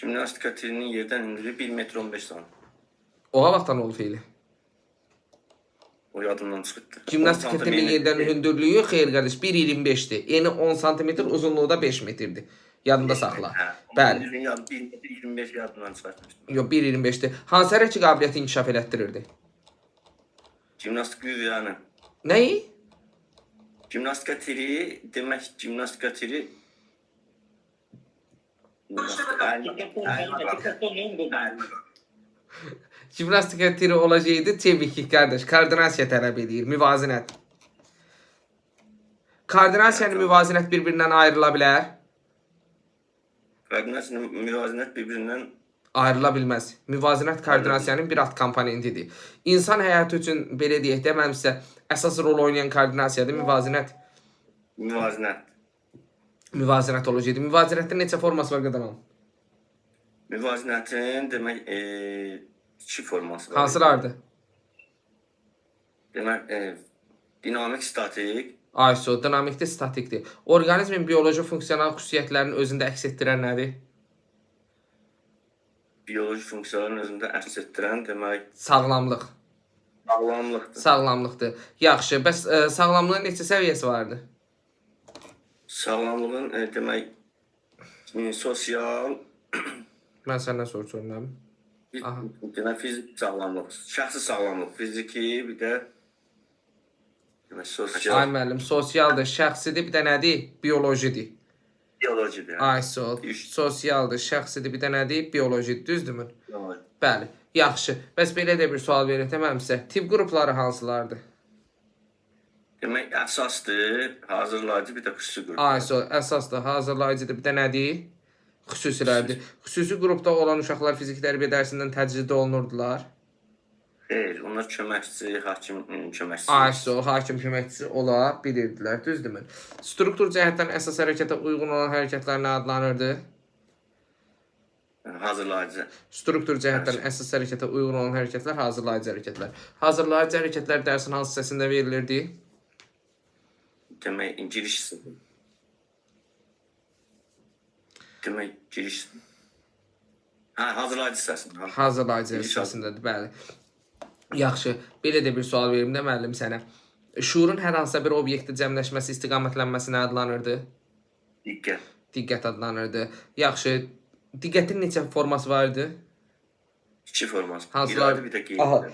Jimnastika tirinin yerdən hündürlüyü 1 metr 15 santim. Oha vaxtdan oldu fiili. O yadımdan çıxdı. Jimnastika tirinin yerdən hündürlüyü xeyr qardaş 1.25'dir. Eni 10 cm, uzunluğu da 5 metrdir. Yadında saxla. Bəli. 1 metr 25 yadımdan çıxartmışdım. Yox 1.25'dir. Hansı hərəkət qabiliyyəti inkişaf elətdirirdi? Jimnastik yani. Nəyi? Jimnastika tiri demək jimnastika tiri Jimnastika tiri olacaqdı, təbii ki, qardaş, koordinasiya tələb edir, müvazinət. Koordinasiyanın müvazinət bir-birindən ayrıla bilər? Koordinasiyanın müvazinət bir-birindən ayrıla bilməz. Müvazinət koordinasiyanın bir alt komponentidir. İnsan həyatı üçün belə deyək də, mənim sizə əsas rol oynayan koordinasiyadır, müvazinət. Müvazinət. Müvazinət olacaqdı. Müvazinətin neçə forması var qadanam? Müvazinətin demək iki forması var. Hansılardır? Demək dinamik, statik. ISO, dinamikdir, statikdir. Orqanizmin bioloji funksional xüsusiyyətlərinin özündə əks etdirən nədir? Bioloji funksiyaların özündə əks etdirən demək sağlamlıq. Sağlamlıqdır. Sağlamlıqdır. Yaxşı, bəs sağlamlığın neçə səviyyəsi vardır? Sağlamlığın demək sosial mən səndən soruşuram. Demək fizik sağlamlıq, şəxsi sağlamlıq, fiziki, bir də demək sosial. Ay müəllim, sosialdır, şəxsidir, bir də nədir? Biolojidir. Biolojidir. Ay sosialdır, şəxsidir, bir də nədir? Biolojidir, düzdürmü? Bəli, yaxşı. Bəs belə də bir sual verir mən sizə. Tip qrupları hansılardır? Demək, əsasdır, hazırlayıcı, bir də xüsusi qrup. Əsasdır, hazırlayıcıdır, bir də nədir? Xüsusilərdir. Xüsusi qrupda olan uşaqlar fiziki tərbiyə dərsindən təcrid olunurdular. Xeyr, onlar köməkçi, hakim köməkçisi. Hakim köməkçisi ola bilirdilər, düzdürmü? Struktur cəhətdən əsas hərəkətə uyğun olan hərəkətlər nə adlanırdı? Hazırlayıcı. Struktur cəhətdən əsas hərəkətə uyğun olan hərəkətlər hazırlayıcı hərəkətlər. Hazırlayıcı hərəkətlər dərsin hansı hissəsində verilirdi? Demək, giriş hissəsində. Demək, giriş. Hazırlayıcı hissəsində. Hazırlayıcı hissəsindədir, bəli. Yaxşı, belə də bir sual verim də müəllim sənə. Şuurun hər hansısa bir obyektin cəmləşməsi, istiqamətlənməsi nə adlanırdı? Diqqət. Diqqət adlanırdı. Yaxşı, diqqətin neçə forması vardı? İki forması. Hansılar? İradi, bir də qeyri-iradi.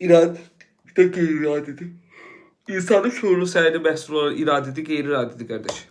İradi, bir də qeyri-iradidir. İnsanın şuuru səyini məhsul olan iradidir, qeyri-iradidir, qardaş.